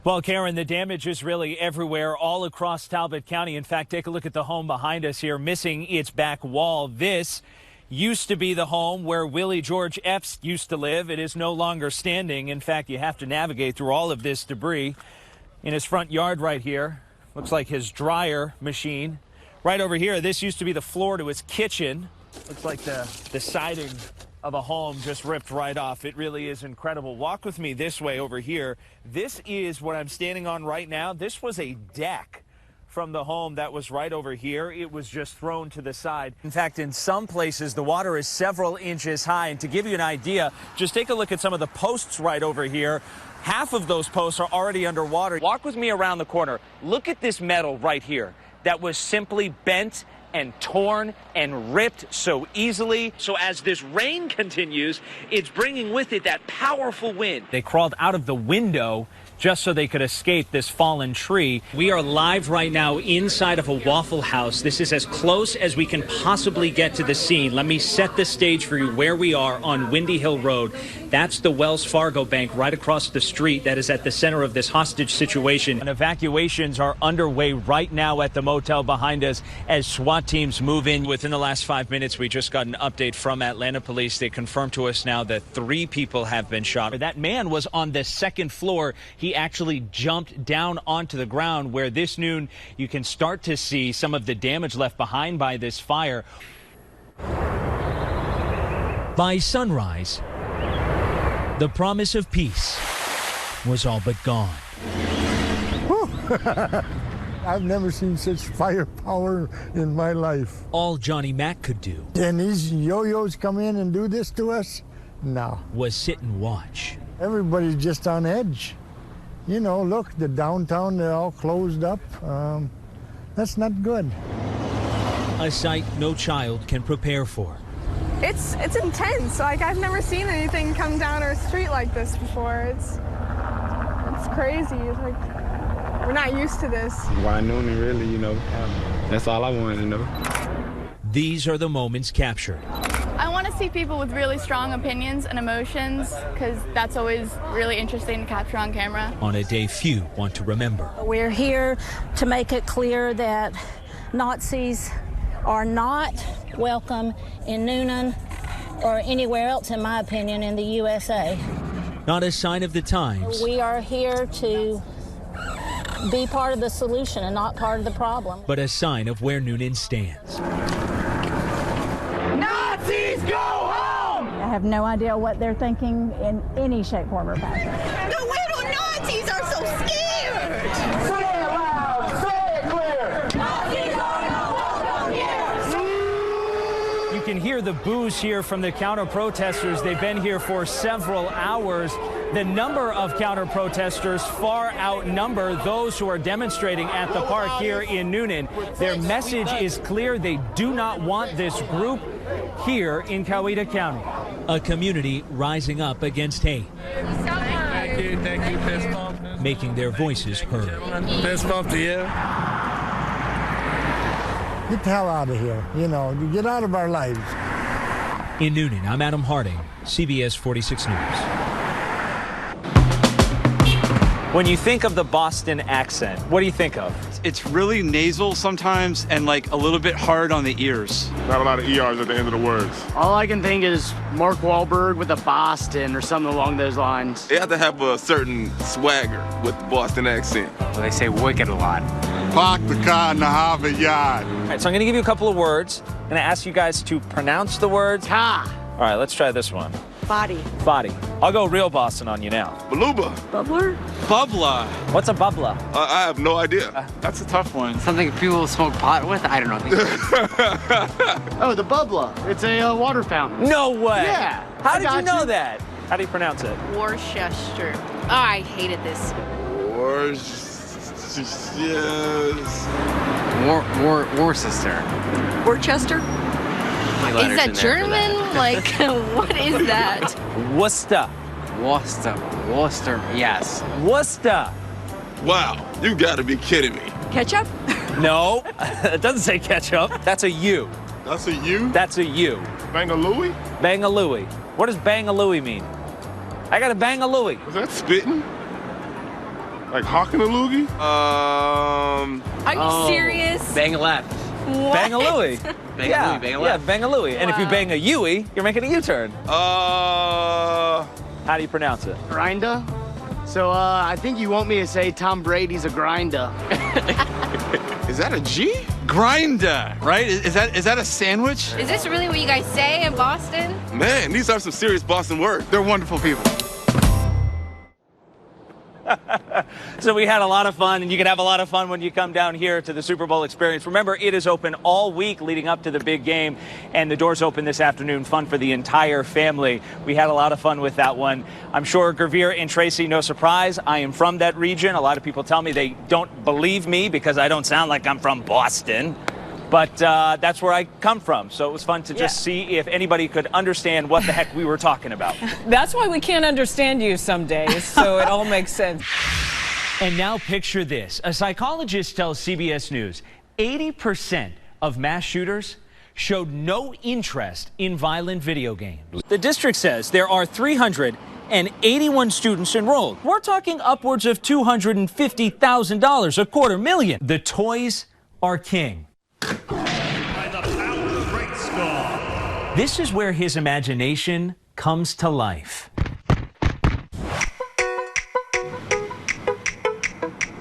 Well, Karen, the damage is really everywhere, all across Talbot County. In fact, take a look at the home behind us here, missing its back wall. This used to be the home where Willie George Epps used to live. It is no longer standing. In fact, you have to navigate through all of this debris. In his front yard right here, looks like his dryer machine. Right over here, this used to be the floor to his kitchen. Looks like the siding of a home just ripped right off. It really is incredible. Walk with me this way over here. This is what I'm standing on right now. This was a deck from the home that was right over here. It was just thrown to the side. In fact, in some places, the water is several inches high. And to give you an idea, just take a look at some of the posts right over here. Half of those posts are already underwater. Walk with me around the corner. Look at this metal right here that was simply bent and torn and ripped so easily. So as this rain continues, it's bringing with it that powerful wind. They crawled out of the window just so they could escape this fallen tree. We are live right now inside of a Waffle House. This is as close as we can possibly get to the scene. Let me set the stage for you where we are on Windy Hill Road. That's the Wells Fargo Bank right across the street that is at the center of this hostage situation. And evacuations are underway right now at the motel behind us as SWAT teams move in. Within the last 5 minutes, we just got an update from Atlanta police. They confirmed to us now that 3 people have been shot. That man was on the second floor. He actually jumped down onto the ground where this noon you can start to see some of the damage left behind by this fire. By sunrise, the promise of peace was all but gone. I've never seen such firepower in my life. All Johnny Mack could do. And these yo-yos come in and do this to us? No. Was sit and watch. Everybody's just on edge. You know, look, the downtown, they're all closed up. That's not good. A sight no child can prepare for. It's intense. Like, I've never seen anything come down our street like this before. It's crazy. It's like, we're not used to this. Why Noonan, really, you know, that's all I wanted to know. These are the moments captured. I want to see people with really strong opinions and emotions because that's always really interesting to capture on camera. On a day few want to remember. We're here to make it clear that Nazis are not welcome in Noonan or anywhere else, in my opinion, in the USA. Not a sign of the times. We are here to be part of the solution and not part of the problem. But a sign of where Noonan stands. Nazis go home! I have no idea what they're thinking in any shape, form, or fashion. The little Nazis are so scared! Say it loud! Say it clear! Nazis are not welcome here! You can hear the boos here from the counter-protesters. They've been here for several hours. The number of counter-protesters far outnumber those who are demonstrating at the park here in Noonan. Their message is clear. They do not want this group here in Coweta County. A community rising up against hate. Thank you, fist bump. Making their voices heard. Fist bump to you. Get the hell out of here. You know, get out of our lives. In Noonan, I'm Adam Harding, CBS 46 News. When you think of the Boston accent, what do you think of? It's really nasal sometimes and like a little bit hard on the ears. Not a lot of ERs at the end of the words. All I can think is Mark Wahlberg with a Boston or something along those lines. They have to have a certain swagger with the Boston accent. Well, they say wicked a lot. Park the car in the Harvard yard. All right, so I'm going to give you a couple of words. I'm going to ask you guys to pronounce the words. Car. All right, let's try this one. Body. Body. I'll go real Boston on you now. Baluba. Bubbler? Bubbler. What's a bubbler? I have no idea. That's a tough one. Something people smoke pot with? I don't know. Oh, the bubbler. It's a water fountain. No way. Yeah. How did you know that? How do you pronounce it? Worcester. Oh, I hated this. Worcester. Worcester? Is that German? Like, what is that? Worcester. Worcester, yes. Worcester. Wow, you gotta be kidding me. Ketchup? No, it doesn't say ketchup. That's a U. That's a U? That's a U. Bangalooey? Bangalooey. What does Bangalooey mean? I got a Bangalooey. Was that spitting? Like hawking a loogie? Are you serious? Bang a left. What? Bang a Louie. Bang yeah, a Louie, bang a yeah, left. bang a Louie. And if you bang a Yui, you're making a U-turn. How do you pronounce it? Grinda? So, I think you want me to say Tom Brady's a grinder. Is that a G? Grinda, right? Is that a sandwich? Is this really what you guys say in Boston? Man, these are some serious Boston words. They're wonderful people. So we had a lot of fun, and you can have a lot of fun when you come down here to the Super Bowl experience. Remember, it is open all week leading up to the big game, and the doors open this afternoon. Fun for the entire family. We had a lot of fun with that one. I'm sure Gervier and Tracy, no surprise, I am from that region. A lot of people tell me they don't believe me because I don't sound like I'm from Boston. But that's where I come from. So it was fun to just see if anybody could understand what the heck we were talking about. That's why we can't understand you some days, so it all makes sense. And now picture this. A psychologist tells CBS News 80% of mass shooters showed no interest in violent video games. The district says there are 381 students enrolled. We're talking upwards of $250,000, $250,000. The toys are king. This is where his imagination comes to life.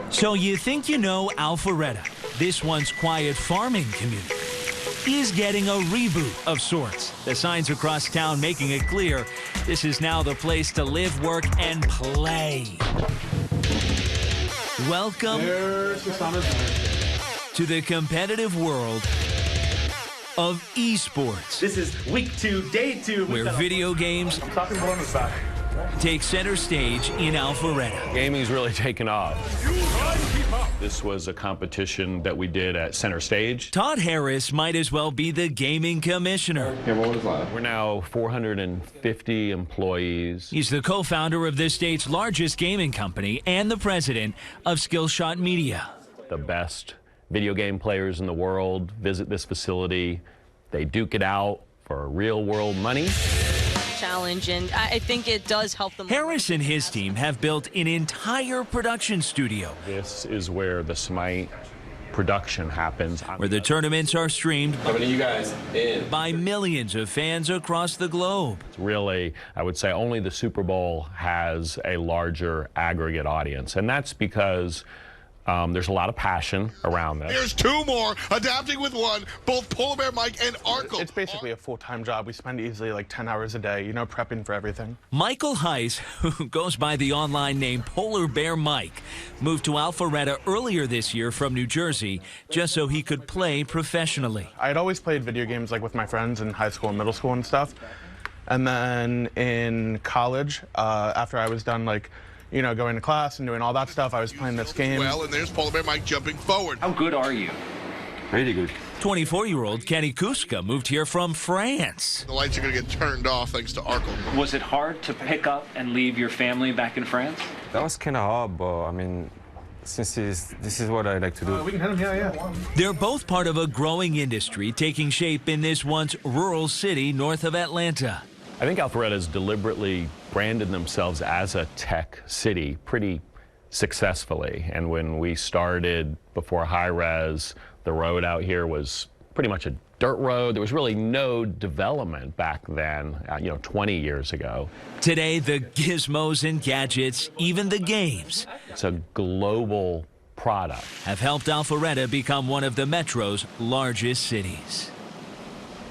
So you think you know Alpharetta, this once quiet farming community, is getting a reboot of sorts. The signs across town making it clear this is now the place to live, work, and play. Welcome to the competitive world of esports. This is week 2, day 2. Where video games take center stage in Alpharetta. Gaming's really taken off. This was a competition that we did at Center Stage. Todd Harris might as well be the gaming commissioner. Yeah, what was that? We're now 450 employees. He's the co-founder of the state's largest gaming company and the president of Skillshot Media. The best video game players in the world visit this facility. They duke it out for real world money. Challenge, and I think it does help them. Harris and his team have built an entire production studio. This is where the Smite production happens. Where the tournaments are streamed you guys in? by millions of fans across the globe. It's really, I would say, only the Super Bowl has a larger aggregate audience, and that's because there's a lot of passion around this. There's 2 more, adapting with 1, both Polar Bear Mike and Arkle. It's basically a full-time job. We spend easily like 10 hours a day, prepping for everything. Michael Heiss, who goes by the online name Polar Bear Mike, moved to Alpharetta earlier this year from New Jersey just so he could play professionally. I had always played video games like with my friends in high school and middle school and stuff. And then in college, after I was done going to class and doing all that stuff, I was playing this game. Well, and there's Polar Bear Mike jumping forward. How good are you? Pretty good. 24-year-old Kenny Kuska moved here from France. The lights are going to get turned off thanks to Arkle. Was it hard to pick up and leave your family back in France? That was kind of hard, but I mean, since this is what I like to do. We can hit him, yeah. They're both part of a growing industry taking shape in this once rural city north of Atlanta. I think Alpharetta has deliberately branded themselves as a tech city pretty successfully. And when we started before Hi-Res, the road out here was pretty much a dirt road. There was really no development back then, 20 years ago. Today, the gizmos and gadgets, even the games, it's a global product, have helped Alpharetta become one of the Metro's largest cities.